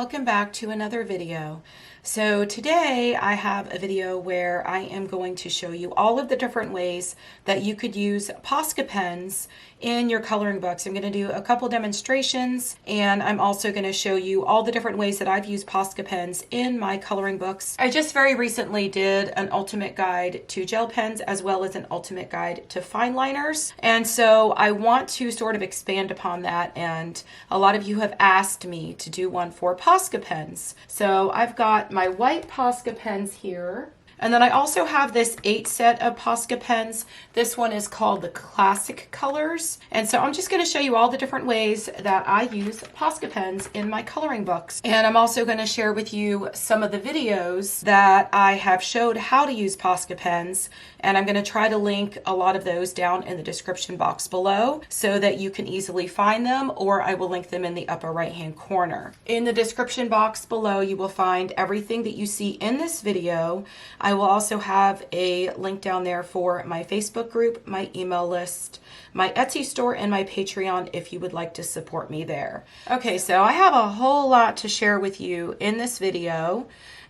welcome back to another video. So today I have a video where I am going to show you all of the different ways that you could use POSCA pens in your coloring books. I'm going to do a couple demonstrations, and I'm also going to show you all the different ways that I've used POSCA pens in my coloring books. I just very recently did an ultimate guide to gel pens as well as an ultimate guide to fine liners, and so I want to sort of expand upon that, and a lot of you have asked me to do one for POSCA pens. So I've got my white POSCA pens here. And then I also have this 8 set of POSCA pens. This one is called the Classic Colors. And so I'm just going to show you all the different ways that I use POSCA pens in my coloring books. And I'm also going to share with you some of the videos that I have showed how to use POSCA pens. And I'm going to try to link a lot of those down in the description box below so that you can easily find them, or I will link them in the upper right hand corner. In the description box below, you will find everything that you see in this video. I will also have a link down there for my Facebook group, my email list, my Etsy store, and my Patreon if you would like to support me there. Okay, so I have a whole lot to share with you in this video,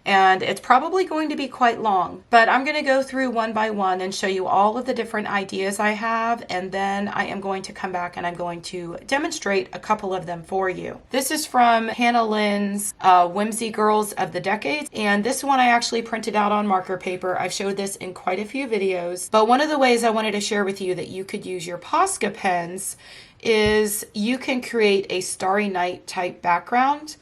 and it's probably going to be quite long, but I'm going to go through one by one and show you all of the different ideas I have, and then I am going to come back and I'm going to demonstrate a couple of them for you. This is from Hannah Lynn's Whimsy Girls of the Decades, and this one I actually printed out on marker paper. I've showed this in quite a few videos, but one of the ways I wanted to share with you that you could use your POSCA pens is you can create a Starry Night type background.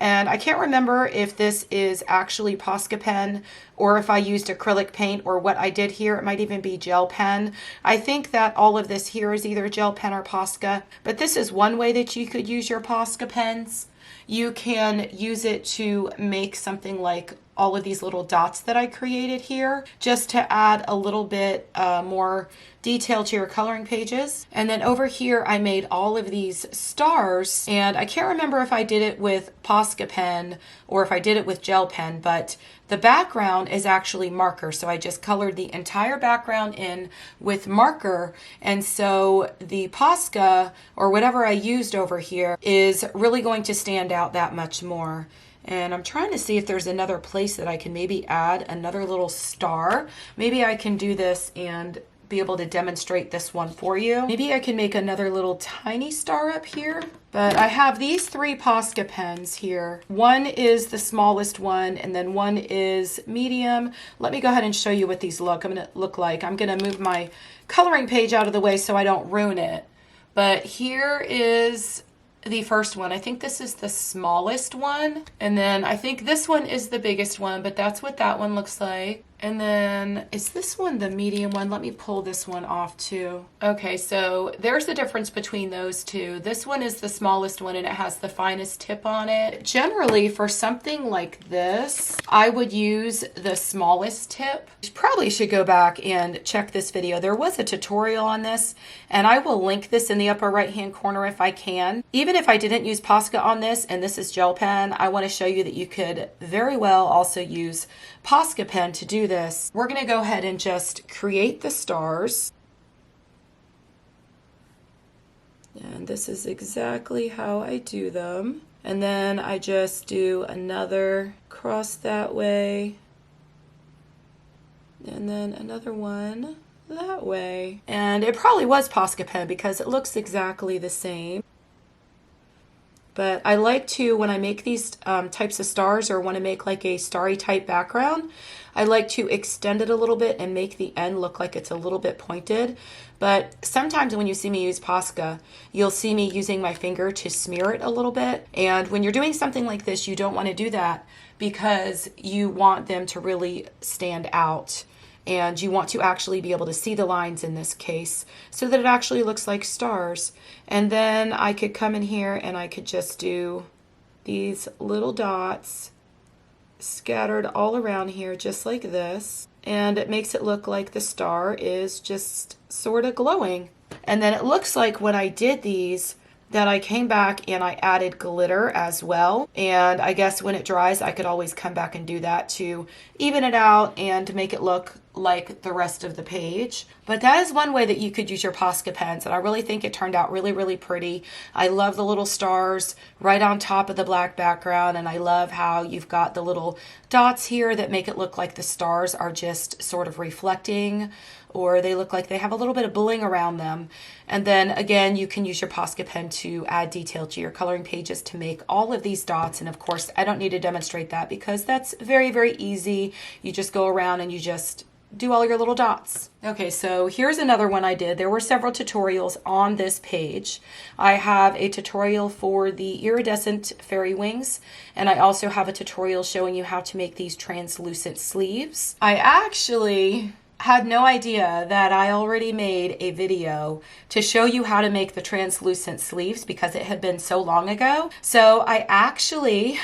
And I can't remember if this is actually POSCA pen or if I used acrylic paint or what I did here. It might even be gel pen. I think that all of this here is either gel pen or POSCA, but this is one way that you could use your POSCA pens. You can use it to make something like all of these little dots that I created here, just to add a little bit more detail to your coloring pages. And then over here I made all of these stars, and I can't remember if I did it with POSCA pen or if I did it with gel pen, but the background is actually marker. So I just colored the entire background in with marker, and so the POSCA or whatever I used over here is really going to stand out that much more. And I'm trying to see if there's another place that I can maybe add another little star. Maybe I can do this and be able to demonstrate this one for you. Maybe I can make another little tiny star up here. But I have these 3 POSCA pens here. One is the smallest one, and then one is medium. Let me go ahead and show you what these look like. I'm gonna move my coloring page out of the way so I don't ruin it. But here is the first one. I think this is the smallest one, and then I think this one is the biggest one, but that's what that one looks like. And then is this one the medium one? Let me pull this one off too. Okay, so there's the difference between those two. This one is the smallest one and it has the finest tip on it. Generally, for something like this, I would use the smallest tip. You probably should go back and check this video. There was a tutorial on this, and I will link this in the upper right hand corner if I can. Even if I didn't use POSCA on this and this is gel pen, I want to show you that you could very well also use POSCA pen to do this. We're going to go ahead and just create the stars. And this is exactly how I do them. And then I just do another cross that way. And then another one that way. And it probably was POSCA pen because it looks exactly the same. But I like to, when I make these types of stars or want to make like a starry type background, I like to extend it a little bit and make the end look like it's a little bit pointed. But sometimes when you see me use POSCA, you'll see me using my finger to smear it a little bit. And when you're doing something like this, you don't want to do that because you want them to really stand out. And you want to actually be able to see the lines in this case so that it actually looks like stars. And then I could come in here and I could just do these little dots scattered all around here just like this. And it makes it look like the star is just sort of glowing. And then it looks like when I did these, that I came back and I added glitter as well. And I guess when it dries, I could always come back and do that to even it out and to make it look like the rest of the page. But that is one way that you could use your Posca pens, and I really think it turned out really, really pretty. I love the little stars right on top of the black background, and I love how you've got the little dots here that make it look like the stars are just sort of reflecting, or they look like they have a little bit of bling around them. And then again, you can use your Posca pen to add detail to your coloring pages to make all of these dots. And of course, I don't need to demonstrate that because that's very, very easy. You just go around and you just do all your little dots. Okay, so here's another one I did. There were several tutorials on this page. I have a tutorial for the iridescent fairy wings, and I also have a tutorial showing you how to make these translucent sleeves. I actually had no idea that I already made a video to show you how to make the translucent sleeves because it had been so long ago. So I actually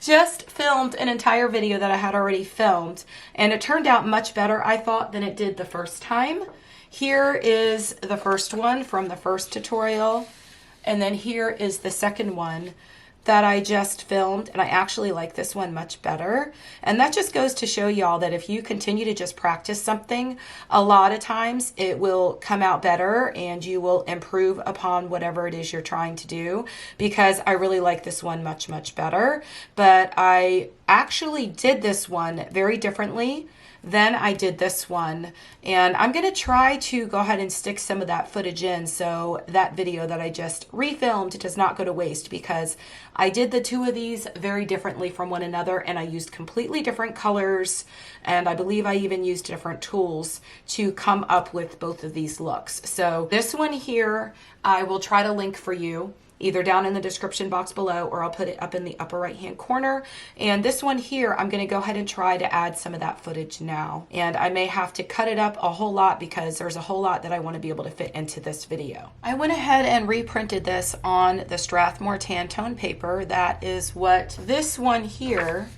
just filmed an entire video that I had already filmed, and it turned out much better, I thought, than it did the first time. Here is the first one from the first tutorial, and then here is the second one that I just filmed, and I actually like this one much better. And that just goes to show y'all that if you continue to just practice something, a lot of times it will come out better and you will improve upon whatever it is you're trying to do, because I really like this one much, much better. But I actually did this one very differently than I did this one, and I'm going to try to go ahead and stick some of that footage in so that video that I just refilmed does not go to waste, because I did the two of these very differently from one another, and I used completely different colors, and I believe I even used different tools to come up with both of these looks. So this one here I will try to link for you either down in the description box below, or I'll put it up in the upper right hand corner. And this one here, I'm going to go ahead and try to add some of that footage now. And I may have to cut it up a whole lot because there's a whole lot that I want to be able to fit into this video. I went ahead and reprinted this on the Strathmore tan tone paper. That is what this one here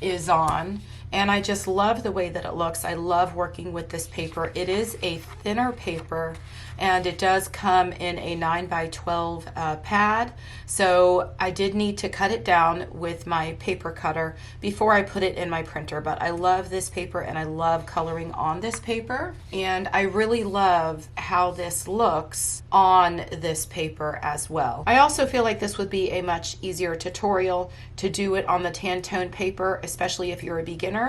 is on. And I just love the way that it looks. I love working with this paper. It is a thinner paper, and it does come in a 9x12 pad. So I did need to cut it down with my paper cutter before I put it in my printer. But I love this paper, and I love coloring on this paper. And I really love how this looks on this paper as well. I also feel like this would be a much easier tutorial to do it on the tan tone paper, especially if you're a beginner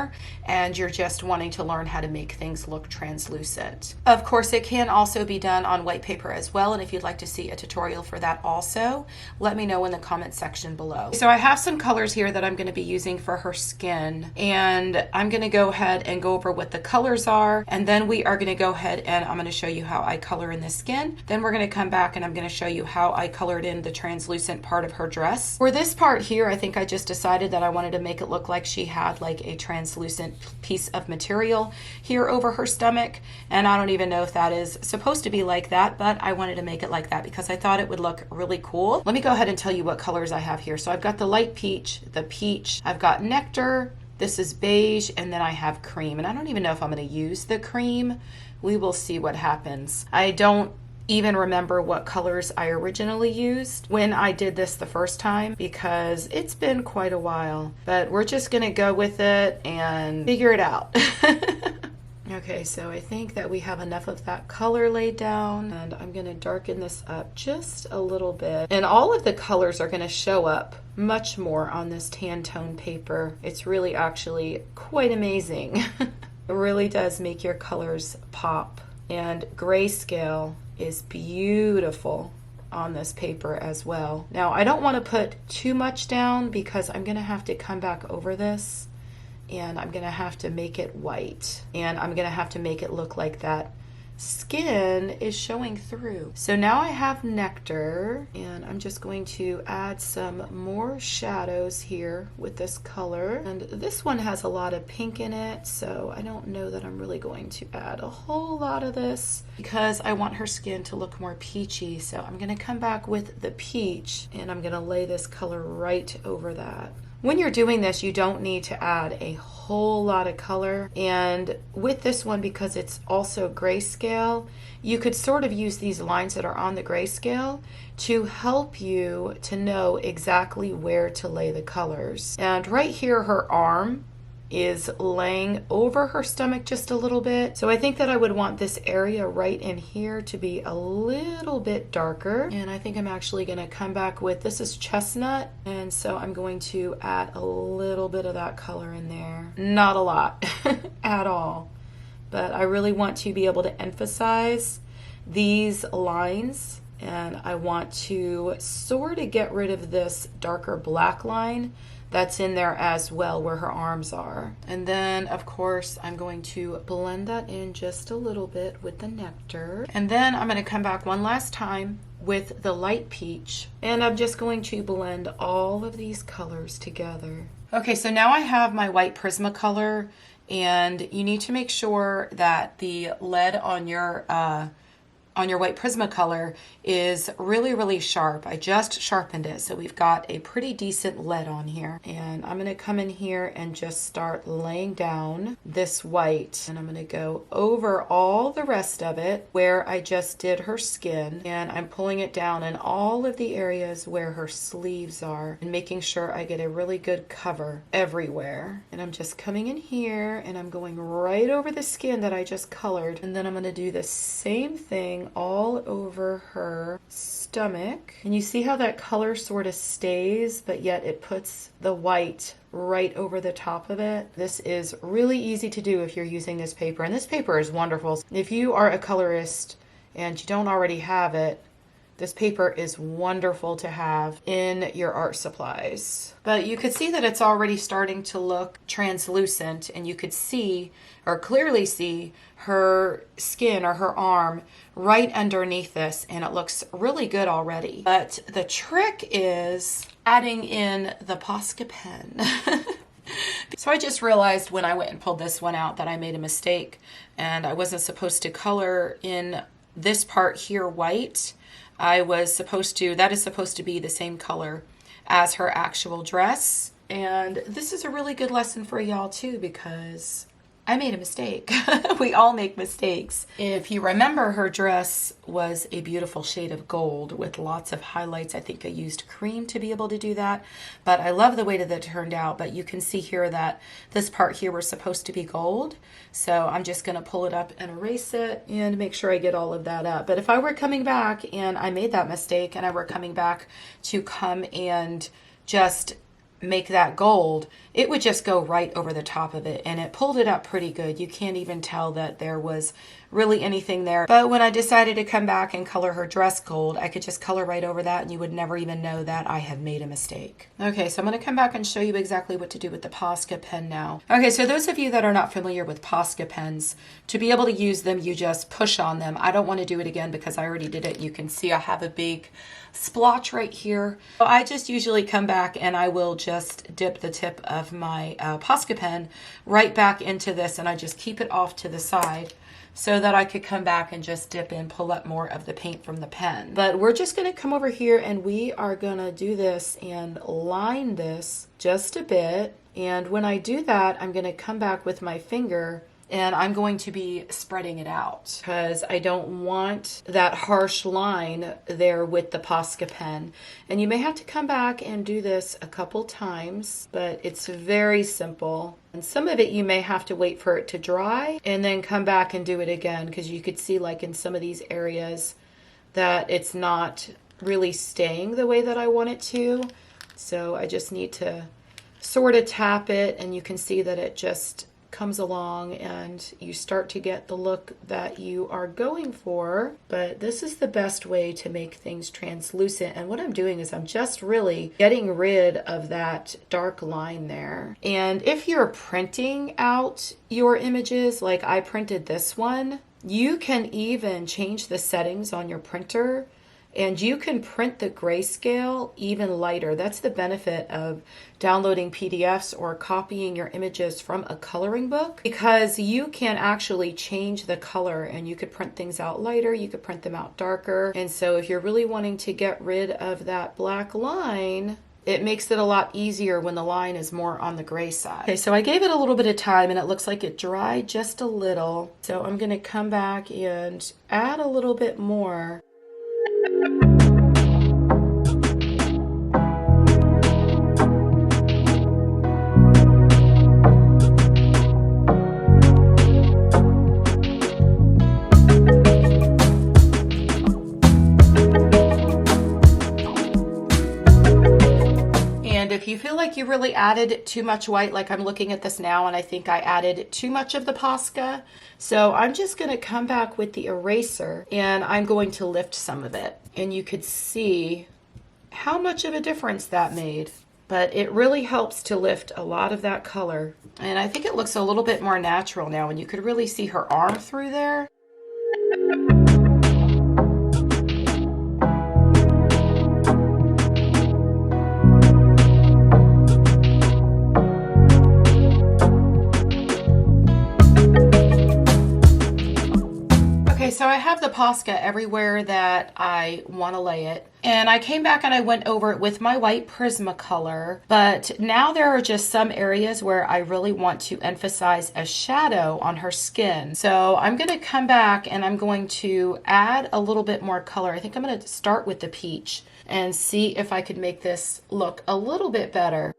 and you're just wanting to learn how to make things look translucent. Of course, it can also be done on white paper as well, and if you'd like to see a tutorial for that also, let me know in the comment section below. So I have some colors here that I'm going to be using for her skin, and I'm going to go ahead and go over what the colors are, and then we are going to go ahead and I'm going to show you how I color in the skin. Then we're going to come back and I'm going to show you how I colored in the translucent part of her dress. For this part here, I think I just decided that I wanted to make it look like she had like a translucent piece of material here over her stomach, and I don't even know if that is supposed to be like that, but I wanted to make it like that because I thought it would look really cool. Let me go ahead and tell you what colors I have here. So I've got the light peach, the peach, I've got nectar, this is beige, and then I have cream, and I don't even know if I'm going to use the cream. We will see what happens. I don't even remember what colors I originally used when I did this the first time because it's been quite a while, but we're just gonna go with it and figure it out. Okay, so I think that we have enough of that color laid down, and I'm gonna darken this up just a little bit, and all of the colors are gonna show up much more on this tan tone paper. It's really actually quite amazing. It really does make your colors pop, and grayscale is beautiful on this paper as well. Now I don't want to put too much down because I'm going to have to come back over this, and I'm going to have to make it white, and I'm going to have to make it look like that skin is showing through. So now I have nectar, and I'm just going to add some more shadows here with this color, and this one has a lot of pink in it, so I don't know that I'm really going to add a whole lot of this because I want her skin to look more peachy. So I'm going to come back with the peach, and I'm going to lay this color right over that. When you're doing this, you don't need to add a whole lot of color, and with this one, because it's also grayscale, you could sort of use these lines that are on the grayscale to help you to know exactly where to lay the colors. And right here, her arm is laying over her stomach just a little bit. So I think that I would want this area right in here to be a little bit darker. And I think I'm actually going to come back with, this is chestnut, and so I'm going to add a little bit of that color in there. Not a lot at all, but I really want to be able to emphasize these lines, and I want to sort of get rid of this darker black line that's in there as well where her arms are. And then of course I'm going to blend that in just a little bit with the nectar. And then I'm going to come back one last time with the light peach, and I'm just going to blend all of these colors together. Okay, so now I have my white Prismacolor, and you need to make sure that the lead on your white Prismacolor is really, really sharp. I just sharpened it, so we've got a pretty decent lead on here. And I'm gonna come in here and just start laying down this white. And I'm gonna go over all the rest of it where I just did her skin. And I'm pulling it down in all of the areas where her sleeves are and making sure I get a really good cover everywhere. And I'm just coming in here and I'm going right over the skin that I just colored. And then I'm gonna do the same thing all over her stomach. And you see how that color sort of stays, but yet it puts the white right over the top of it. This is really easy to do if you're using this paper, and this paper is wonderful. If you are a colorist and you don't already have it, this paper is wonderful to have in your art supplies. But you could see that it's already starting to look translucent, and you could see, or clearly see, her skin or her arm right underneath this, and it looks really good already. But the trick is adding in the POSCA pen. So I just realized when I went and pulled this one out that I made a mistake, and I wasn't supposed to color in this part here white. I was supposed to, that is supposed to be the same color as her actual dress. And this is a really good lesson for y'all too, because I made a mistake. We all make mistakes. If you remember, her dress was a beautiful shade of gold with lots of highlights. I think I used cream to be able to do that, but I love the way that it turned out. But you can see here that this part here was supposed to be gold. So I'm just gonna pull it up and erase it and make sure I get all of that up. But if I were coming back and I made that mistake and I were coming back to come and just make that gold, it would just go right over the top of it, and it pulled it up pretty good. You can't even tell that there was really anything there. But when I decided to come back and color her dress gold, I could just color right over that and you would never even know that I had made a mistake. Okay, so I'm going to come back and show you exactly what to do with the POSCA pen now. Okay, so those of you that are not familiar with POSCA pens, to be able to use them, you just push on them. I don't want to do it again because I already did it. You can see I have a big splotch right here. So I just usually come back and I will just dip the tip of my POSCA pen right back into this, and I just keep it off to the side so that I could come back and just dip and pull up more of the paint from the pen. But we're just gonna come over here and we are gonna do this and line this just a bit. And when I do that, I'm gonna come back with my finger and I'm going to be spreading it out because I don't want that harsh line there with the POSCA pen. And you may have to come back and do this a couple times, but it's very simple. And some of it you may have to wait for it to dry and then come back and do it again, because you could see like in some of these areas that it's not really staying the way that I want it to. So I just need to sort of tap it, and you can see that it just comes along and you start to get the look that you are going for. But this is the best way to make things translucent, and what I'm doing is I'm just really getting rid of that dark line there. And if you're printing out your images like I printed this one, you can even change the settings on your printer and you can print the grayscale even lighter. That's the benefit of downloading PDFs or copying your images from a coloring book, because you can actually change the color and you could print things out lighter, you could print them out darker. And so if you're really wanting to get rid of that black line, it makes it a lot easier when the line is more on the gray side. Okay, so I gave it a little bit of time and it looks like it dried just a little. So I'm gonna come back and add a little bit more. if you feel like you really added too much white, like I'm looking at this now and I think I added too much of the POSCA, so I'm just going to come back with the eraser and I'm going to lift some of it. And you could see how much of a difference that made. But it really helps to lift a lot of that color. And I think it looks a little bit more natural now, and you could really see her arm through there. Okay, so I have the POSCA everywhere that I want to lay it. And I came back and I went over it with my white Prismacolor, but now there are just some areas where I really want to emphasize a shadow on her skin. So I'm going to come back and I'm going to add a little bit more color. I think I'm going to start with the peach and see if I could make this look a little bit better.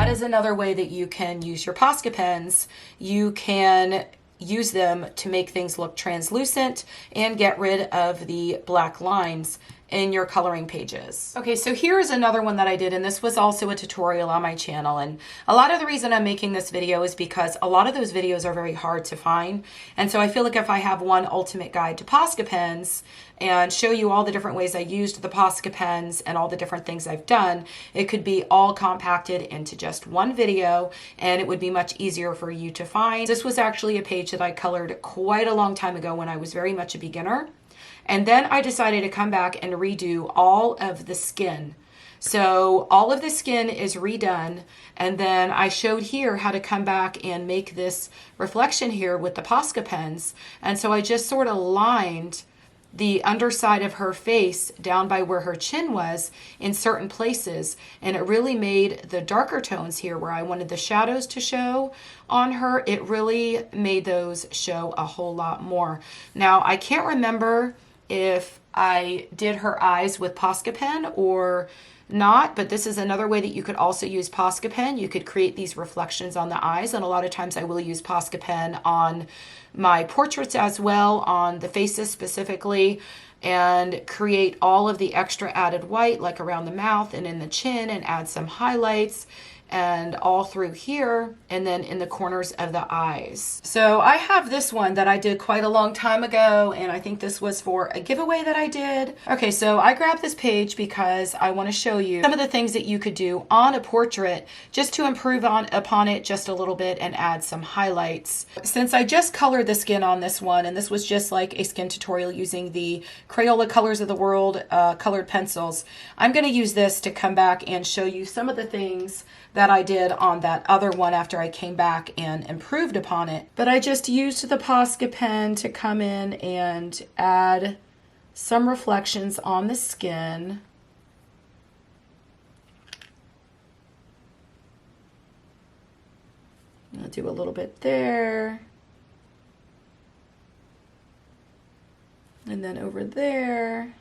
Is another way that you can use your POSCA pens. You can use them to make things look translucent and get rid of the black lines in your coloring pages. Okay, so here's another one that I did, and this was also a tutorial on my channel. And a lot of the reason I'm making this video is because a lot of those videos are very hard to find. And so I feel like if I have one ultimate guide to POSCA pens and show you all the different ways I used the POSCA pens and all the different things I've done, it could be all compacted into just one video and it would be much easier for you to find. This was actually a page that I colored quite a long time ago when I was very much a beginner. And then I decided to come back and redo all of the skin. So all of the skin is redone. And then I showed here how to come back and make this reflection here with the POSCA pens. And so I just sort of lined the underside of her face down by where her chin was in certain places. And it really made the darker tones here where I wanted the shadows to show on her. It really made those show a whole lot more. Now, I can't remember if I did her eyes with POSCA pen or not, but this is another way that you could also use POSCA pen. You could create these reflections on the eyes, and a lot of times I will use POSCA pen on my portraits as well, on the faces specifically, and create all of the extra added white like around the mouth and in the chin, and add some highlights and all through here and then in the corners of the eyes. So I have this one that I did quite a long time ago, and I think this was for a giveaway that I did. Okay, so I grabbed this page because I want to show you some of the things that you could do on a portrait just to improve upon it just a little bit and add some highlights. Since I just colored the skin on this one, and this was just like a skin tutorial using the Crayola Colors of the World colored pencils, I'm going to use this to come back and show you some of the things that I did on that other one after I came back and improved upon it. But I just used the POSCA pen to come in and add some reflections on the skin. I'll do a little bit there. And then over there.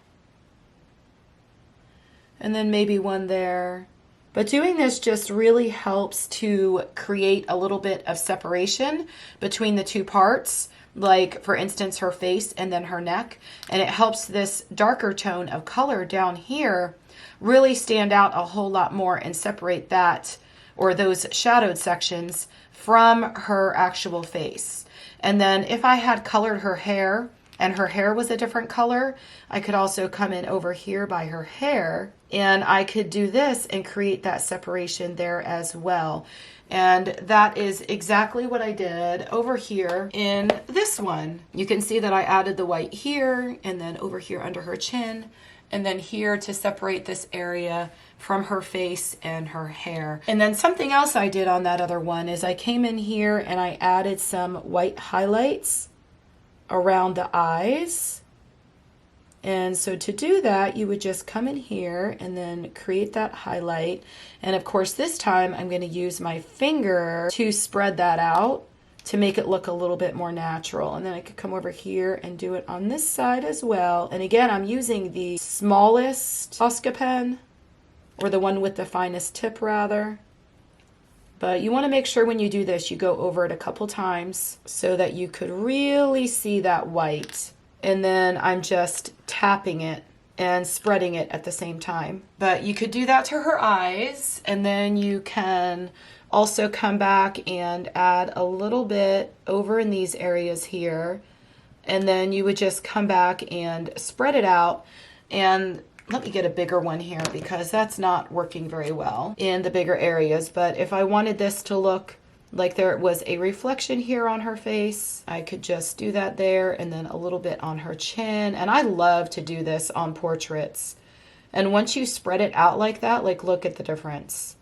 And then maybe one there. But doing this just really helps to create a little bit of separation between the two parts, like for instance her face and then her neck, and it helps this darker tone of color down here really stand out a whole lot more and separate that, or those shadowed sections, from her actual face. And then if I had colored her hair and her hair was a different color, I could also come in over here by her hair and I could do this and create that separation there as well. And that is exactly what I did over here in this one. You can see that I added the white here and then over here under her chin and then here to separate this area from her face and her hair. And then something else I did on that other one is I came in here and I added some white highlights around the eyes. And so to do that, you would just come in here and then create that highlight. And of course, this time I'm going to use my finger to spread that out to make it look a little bit more natural. And then I could come over here and do it on this side as well. And again, I'm using the smallest POSCA pen, or the one with the finest tip rather. But you want to make sure when you do this, you go over it a couple times so that you could really see that white. And then I'm just tapping it and spreading it at the same time. But you could do that to her eyes, and then you can also come back and add a little bit over in these areas here. And then you would just come back and spread it out. And let me get a bigger one here because that's not working very well in the bigger areas. But if I wanted this to look like there was a reflection here on her face, I could just do that there, and then a little bit on her chin. And I love to do this on portraits. And once you spread it out like that, like look at the difference.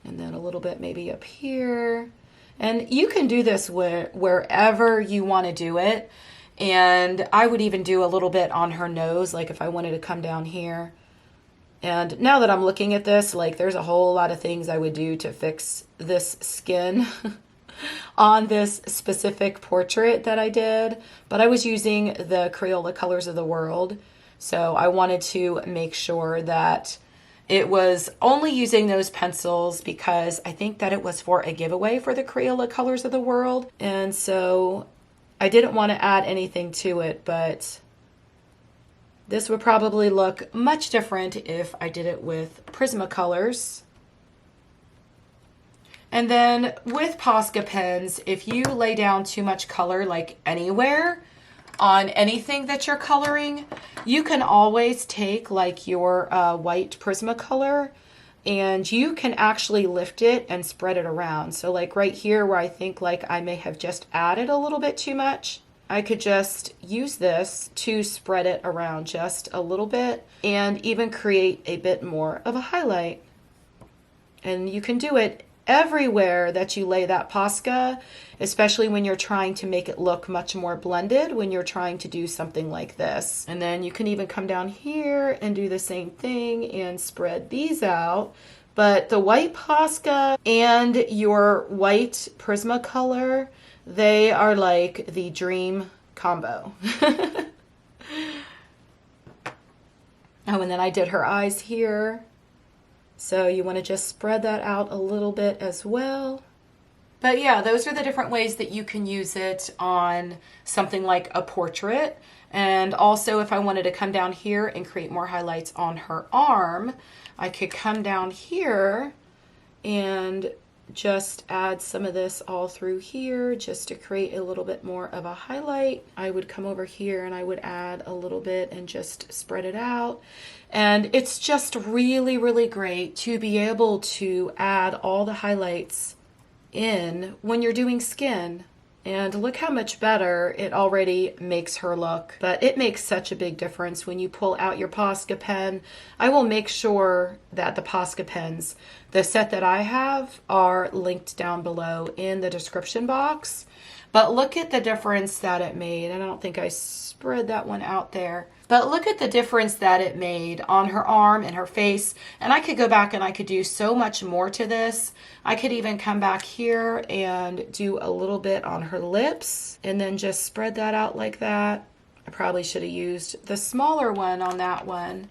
And then a little bit maybe up here. And you can do this wherever you want to do it. And I would even do a little bit on her nose, like if I wanted to come down here. And now that I'm looking at this, like there's a whole lot of things I would do to fix this skin on this specific portrait that I did. But I was using the Crayola Colors of the World. So I wanted to make sure that it was only using those pencils because I think that it was for a giveaway for the Crayola Colors of the World. And so I didn't want to add anything to it, but this would probably look much different if I did it with Prismacolors. And then with Posca pens, if you lay down too much color like anywhere on anything that you're coloring, you can always take like your white Prismacolor and you can actually lift it and spread it around. So like right here where I think like I may have just added a little bit too much, I could just use this to spread it around just a little bit and even create a bit more of a highlight. And you can do it everywhere that you lay that Posca, especially when you're trying to make it look much more blended when you're trying to do something like this. And then you can even come down here and do the same thing and spread these out. But the white Posca and your white Prismacolor, they are like the dream combo. Oh, and then I did her eyes here. So you want to just spread that out a little bit as well. But yeah, those are the different ways that you can use it on something like a portrait. And also if I wanted to come down here and create more highlights on her arm, I could come down here and just add some of this all through here just to create a little bit more of a highlight. I would come over here and I would add a little bit and just spread it out. And it's just really, really great to be able to add all the highlights in when you're doing skin. And look how much better it already makes her look. But it makes such a big difference when you pull out your Posca pen. I will make sure that the Posca pens, the set that I have, are linked down below in the description box. But look at the difference that it made. And I don't think I spread that one out there. But look at the difference that it made on her arm and her face. And I could go back and I could do so much more to this. I could even come back here and do a little bit on her lips and then just spread that out like that. I probably should have used the smaller one on that one.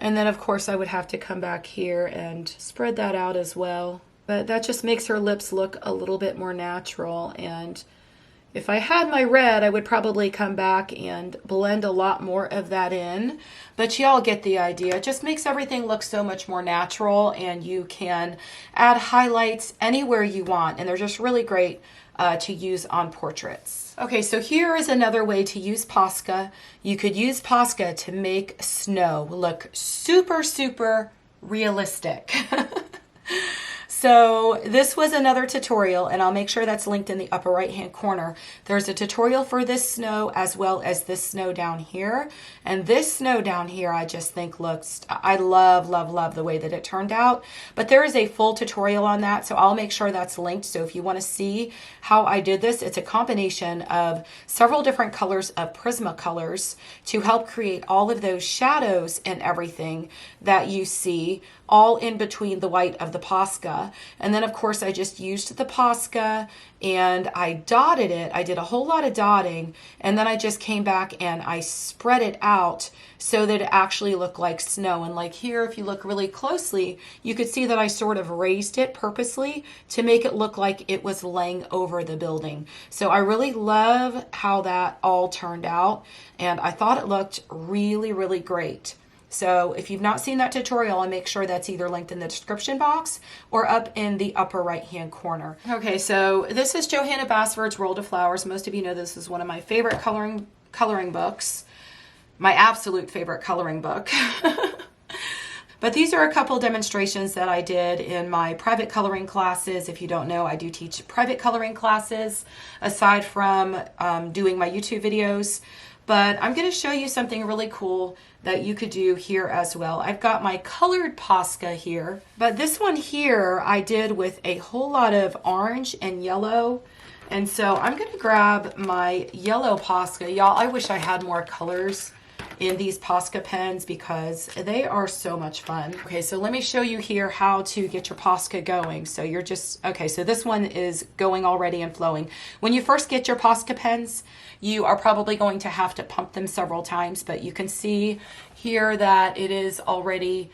And then of course I would have to come back here and spread that out as well. But that just makes her lips look a little bit more natural. And if I had my red, I would probably come back and blend a lot more of that in. But y'all get the idea. It just makes everything look so much more natural, and you can add highlights anywhere you want. And they're just really great to use on portraits. Okay, so here is another way to use Posca. You could use Posca to make snow look super, super realistic. So this was another tutorial, and I'll make sure that's linked in the upper right hand corner. There's a tutorial for this snow as well as this snow down here. And this snow down here I just think looks, I love, love, love the way that it turned out. But there is a full tutorial on that, so I'll make sure that's linked. So if you want to see how I did this, it's a combination of several different colors of Prismacolors to help create all of those shadows and everything that you see all in between the white of the POSCA. And then of course I just used the POSCA and I dotted it. I did a whole lot of dotting, and then I just came back and I spread it out so that it actually looked like snow. And like here, if you look really closely, you could see that I sort of raised it purposely to make it look like it was laying over the building. So I really love how that all turned out, and I thought it looked really, really great. So if you've not seen that tutorial, I'll make sure that's either linked in the description box or up in the upper right hand corner. Okay, so this is Johanna Basford's World of Flowers. Most of you know this is one of my favorite coloring books, my absolute favorite coloring book. But these are a couple demonstrations that I did in my private coloring classes. If you don't know, I do teach private coloring classes aside from doing my YouTube videos. But I'm going to show you something really cool that you could do here as well. I've got my colored POSCA here, but this one here I did with a whole lot of orange and yellow. And so I'm going to grab my yellow POSCA. Y'all, I wish I had more colors in these POSCA pens because they are so much fun. Okay, so let me show you here how to get your POSCA going. So you're just, okay, so this one is going already and flowing. When you first get your POSCA pens, you are probably going to have to pump them several times, but you can see here that it is already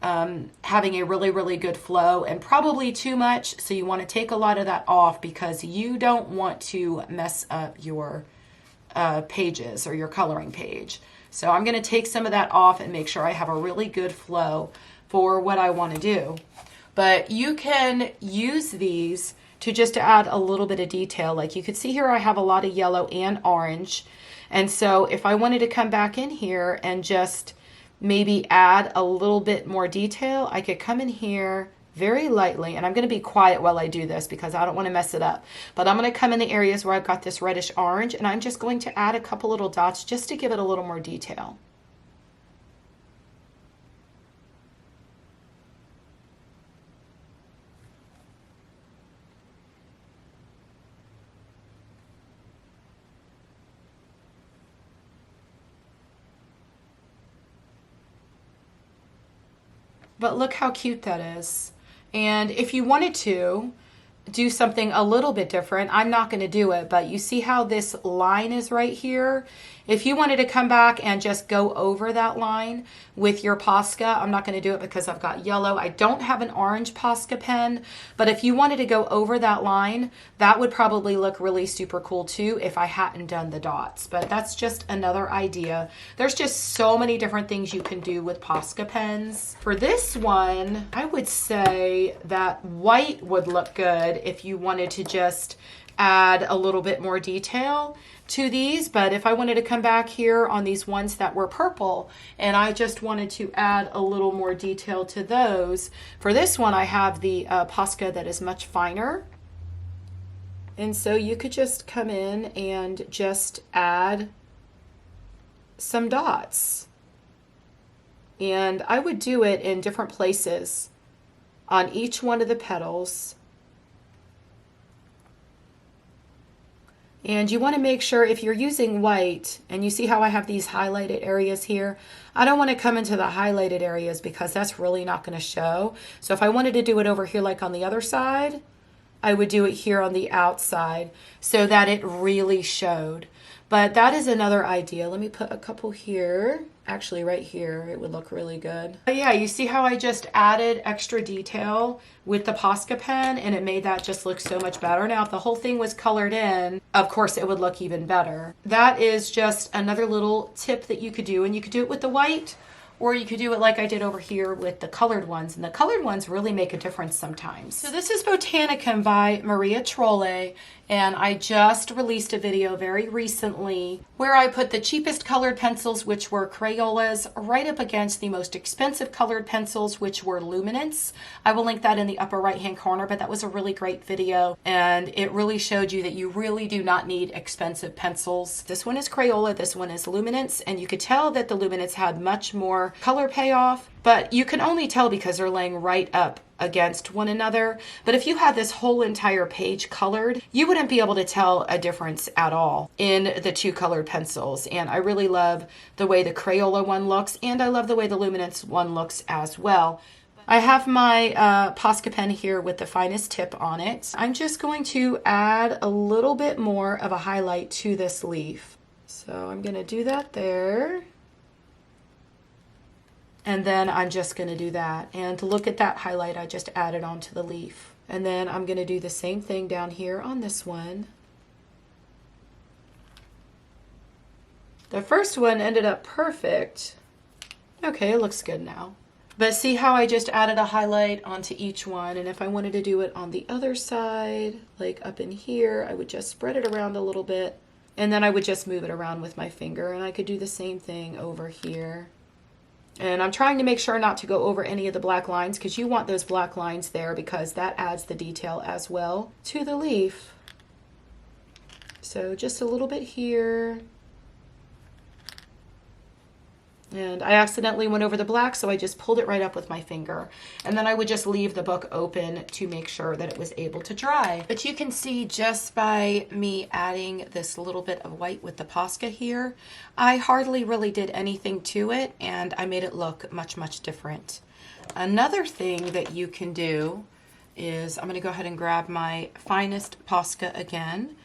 having a really, really good flow, and probably too much. So you want to take a lot of that off because you don't want to mess up your pages or your coloring page. So I'm going to take some of that off and make sure I have a really good flow for what I want to do. But you can use these to just add a little bit of detail. Like you could see here I have a lot of yellow and orange. And so if I wanted to come back in here and just maybe add a little bit more detail, I could come in here very lightly, and I'm going to be quiet while I do this because I don't want to mess it up. But I'm going to come in the areas where I've got this reddish orange, and I'm just going to add a couple little dots just to give it a little more detail. But look how cute that is. And if you wanted to do something a little bit different, I'm not going to do it, but you see how this line is right here? If you wanted to come back and just go over that line with your POSCA, I'm not going to do it because I've got yellow. I don't have an orange POSCA pen, but if you wanted to go over that line, that would probably look really super cool too if I hadn't done the dots. But that's just another idea. There's just so many different things you can do with POSCA pens. For this one, I would say that white would look good if you wanted to just add a little bit more detail to these. But if I wanted to come back here on these ones that were purple and I just wanted to add a little more detail to those, for this one I have the POSCA that is much finer. And so you could just come in and just add some dots. And I would do it in different places on each one of the petals. And you want to make sure if you're using white, and you see how I have these highlighted areas here, I don't want to come into the highlighted areas because that's really not going to show. So if I wanted to do it over here like on the other side, I would do it here on the outside so that it really showed. But that is another idea. Let me put a couple here. Actually, right here, it would look really good. But yeah, you see how I just added extra detail with the POSCA pen, and it made that just look so much better. Now, if the whole thing was colored in, of course, it would look even better. That is just another little tip that you could do, and you could do it with the white, or you could do it like I did over here with the colored ones, and the colored ones really make a difference sometimes. So this is Botanicum by Maria Trolle, and I just released a video very recently where I put the cheapest colored pencils, which were Crayolas, right up against the most expensive colored pencils, which were Luminance. I will link that in the upper right hand corner, but that was a really great video, and it really showed you that you really do not need expensive pencils. This one is Crayola, this one is Luminance, and you could tell that the Luminance had much more color payoff, but you can only tell because they're laying right up against one another. But if you had this whole entire page colored, you wouldn't be able to tell a difference at all in the two colored pencils. And I really love the way the Crayola one looks, and I love the way the Luminance one looks as well. I have my POSCA pen here with the finest tip on it. I'm just going to add a little bit more of a highlight to this leaf. So I'm going to do that there. And then I'm just going to do that. And look at that highlight I just added onto the leaf. And then I'm going to do the same thing down here on this one. The first one ended up perfect. Okay, it looks good now. But see how I just added a highlight onto each one, and if I wanted to do it on the other side, like up in here, I would just spread it around a little bit, and then I would just move it around with my finger, and I could do the same thing over here. And I'm trying to make sure not to go over any of the black lines, because you want those black lines there because that adds the detail as well to the leaf. So just a little bit here. And I accidentally went over the black, so I just pulled it right up with my finger. And then I would just leave the book open to make sure that it was able to dry. But you can see just by me adding this little bit of white with the POSCA here, I hardly really did anything to it, and I made it look much, much different. Another thing that you can do is, I'm going to go ahead and grab my finest POSCA again.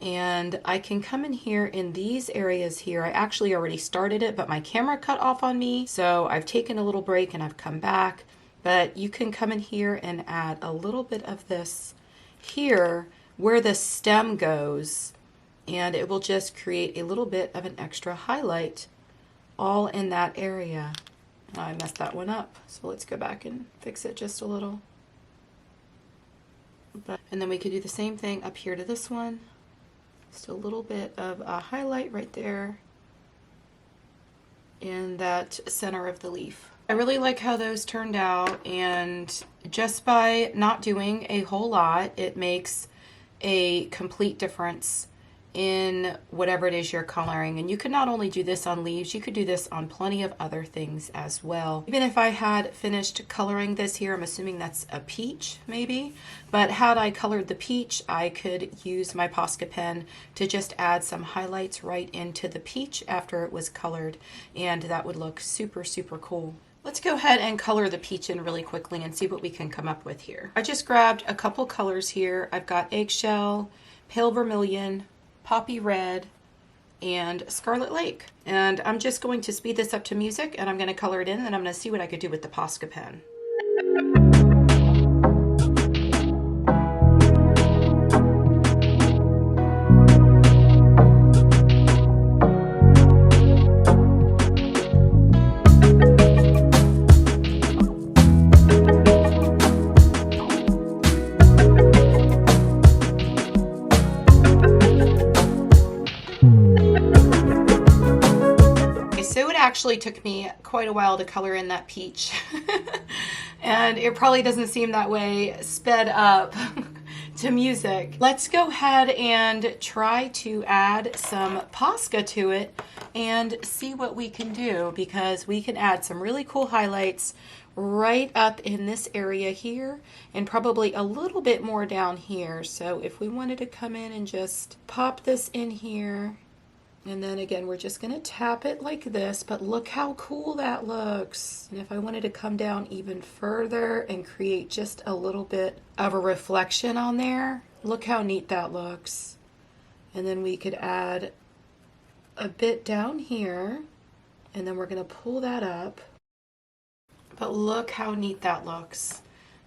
And I can come in here in these areas here. I actually already started it, but my camera cut off on me. So I've taken a little break and I've come back. But you can come in here and add a little bit of this here where the stem goes. And it will just create a little bit of an extra highlight all in that area. I messed that one up. So let's go back and fix it just a little. And then we could do the same thing up here to this one. Just a little bit of a highlight right there in that center of the leaf. I really like how those turned out, and just by not doing a whole lot, it makes a complete difference in whatever it is you're coloring. And you could not only do this on leaves, you could do this on plenty of other things as well. Even if I had finished coloring this here, I'm assuming that's a peach maybe, but had I colored the peach, I could use my POSCA pen to just add some highlights right into the peach after it was colored, and that would look super, super cool. Let's go ahead and color the peach in really quickly and see what we can come up with here. I just grabbed a couple colors here. I've got eggshell, pale vermilion, poppy red, and Scarlet Lake. And I'm just going to speed this up to music, and I'm going to color it in, and I'm going to see what I could do with the POSCA pen. Actually took me quite a while to color in that peach and it probably doesn't seem that way sped up to music. Let's go ahead and try to add some POSCA to it and see what we can do, because we can add some really cool highlights right up in this area here and probably a little bit more down here. So if we wanted to come in and just pop this in here, and then again, we're just going to tap it like this, but look how cool that looks. And if I wanted to come down even further and create just a little bit of a reflection on there, look how neat that looks. And then we could add a bit down here, and then we're going to pull that up. But look how neat that looks.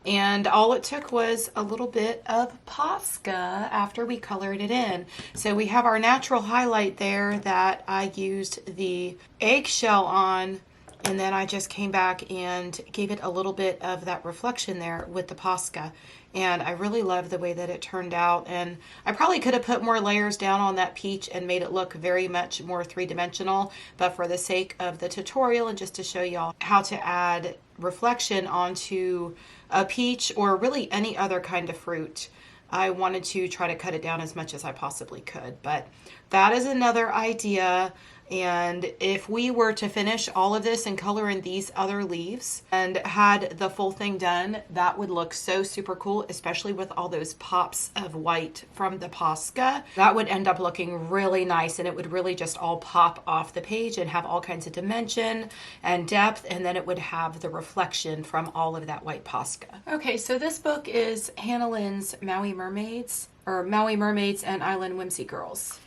And all it took was a little bit of POSCA after we colored it in. So we have our natural highlight there that I used the eggshell on, and then I just came back and gave it a little bit of that reflection there with the POSCA. And I really love the way that it turned out. And I probably could have put more layers down on that peach and made it look very much more three-dimensional, but for the sake of the tutorial and just to show y'all how to add reflection onto a peach or really any other kind of fruit, I wanted to try to cut it down as much as I possibly could. But that is another idea And if we were to finish all of this and color in these other leaves and had the full thing done, that would look so super cool, especially with all those pops of white from the POSCA. That would end up looking really nice, and it would really just all pop off the page and have all kinds of dimension and depth, and then it would have the reflection from all of that white POSCA. Okay, so this book is Hannah Lynn's Maui Mermaids, or Maui Mermaids and Island Whimsy Girls.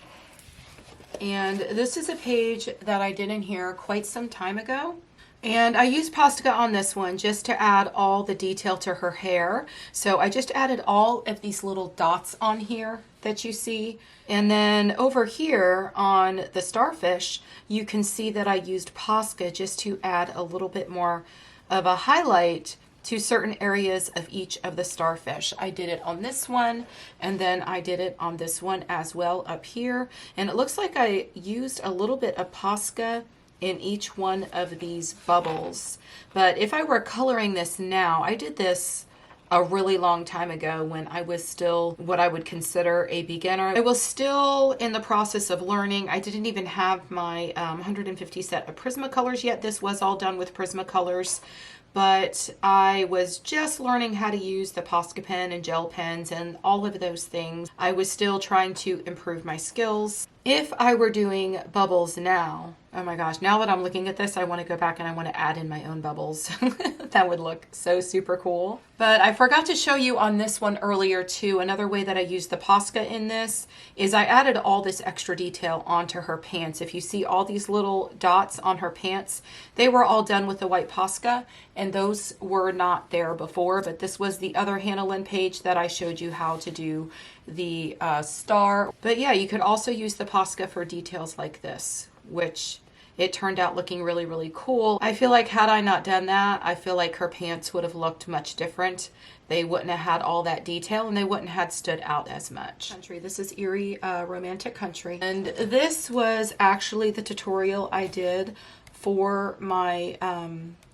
And this is a page that I did in here quite some time ago. And I used POSCA on this one just to add all the detail to her hair. So I just added all of these little dots on here that you see. And then over here on the starfish, you can see that I used POSCA just to add a little bit more of a highlight to certain areas of each of the starfish. I did it on this one, and then I did it on this one as well up here. And it looks like I used a little bit of POSCA in each one of these bubbles. But if I were coloring this now, I did this a really long time ago when I was still what I would consider a beginner. I was still in the process of learning. I didn't even have my 150 set of Prismacolors yet. This was all done with Prismacolors. But I was just learning how to use the POSCA pen and gel pens and all of those things. I was still trying to improve my skills. If I were doing bubbles now, oh my gosh, now that I'm looking at this, I want to go back and I want to add in my own bubbles. That would look so super cool. But I forgot to show you on this one earlier too. Another way that I used the POSCA in this is I added all this extra detail onto her pants. If you see all these little dots on her pants, they were all done with the white POSCA, and those were not there before. But this was the other Hannah Lynn page that I showed you how to do the star. But yeah, you could also use the POSCA for details like this, which it turned out looking really, really cool. I feel like had I not done that, I feel like her pants would have looked much different. They wouldn't have had all that detail, and they wouldn't have stood out as much. This is Erie Romantic Country. And this was actually the tutorial I did for my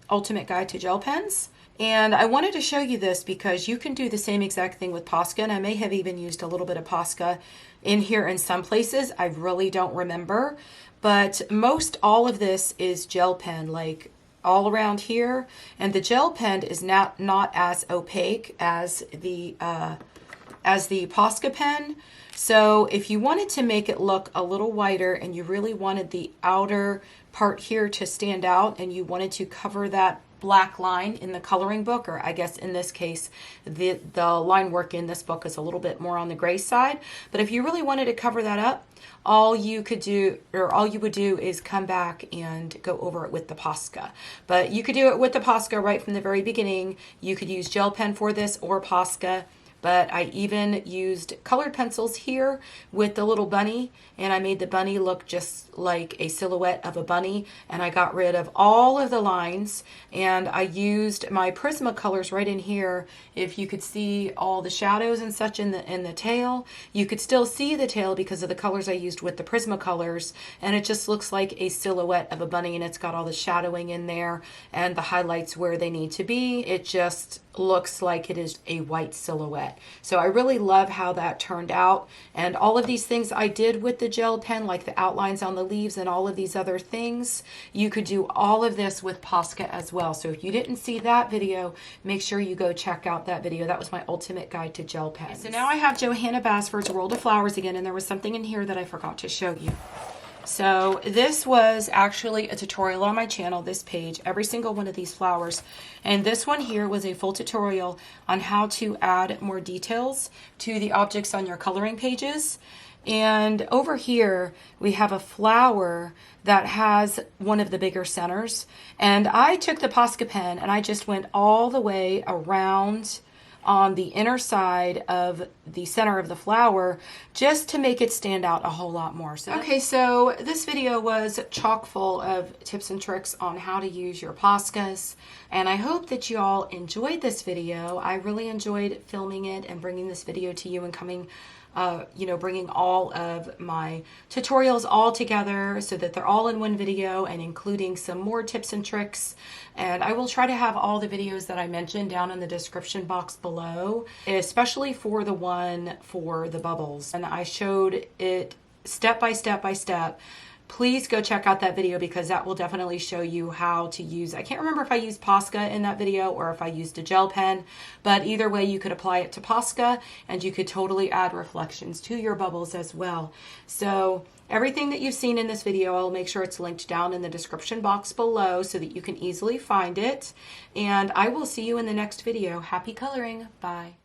Ultimate Guide to Gel Pens. And I wanted to show you this because you can do the same exact thing with POSCA, and I may have even used a little bit of POSCA in here in some places. I really don't remember, but most all of this is gel pen, like all around here, and the gel pen is not as opaque as the POSCA pen. So if you wanted to make it look a little whiter and you really wanted the outer part here to stand out and you wanted to cover that black line in the coloring book, or I guess in this case the line work in this book is a little bit more on the gray side, but if you really wanted to cover that up, all you would do is come back and go over it with the POSCA. But you could do it with the POSCA right from the very beginning. You could use gel pen for this or POSCA. But I even used colored pencils here with the little bunny, and I made the bunny look just like a silhouette of a bunny, and I got rid of all of the lines, and I used my Prismacolors right in here. If you could see all the shadows and such in the tail, you could still see the tail because of the colors I used with the Prismacolors, and it just looks like a silhouette of a bunny, and it's got all the shadowing in there and the highlights where they need to be. It just looks like it is a white silhouette. So I really love how that turned out, and all of these things I did with the gel pen, like the outlines on the leaves and all of these other things, you could do all of this with POSCA as well. So if you didn't see that video, make sure you go check out that video. That was my Ultimate Guide to Gel Pens. So now I have Johanna Basford's World of Flowers again, and there was something in here that I forgot to show you. So this was actually a tutorial on my channel, this page, every single one of these flowers. And this one here was a full tutorial on how to add more details to the objects on your coloring pages. And over here, we have a flower that has one of the bigger centers. And I took the POSCA pen and I just went all the way around on the inner side of the center of the flower just to make it stand out a whole lot more. Okay, so this video was chock full of tips and tricks on how to use your POSCAs, and I hope that you all enjoyed this video. I really enjoyed filming it and bringing this video to you and coming bringing all of my tutorials all together so that they're all in one video and including some more tips and tricks. And I will try to have all the videos that I mentioned down in the description box below, especially for the one for the bubbles. And I showed it step by step by step please go check out that video because that will definitely show you how to use, I can't remember if I used POSCA in that video or if I used a gel pen, but either way you could apply it to POSCA and you could totally add reflections to your bubbles as well. So everything that you've seen in this video, I'll make sure it's linked down in the description box below so that you can easily find it. And I will see you in the next video. Happy coloring. Bye.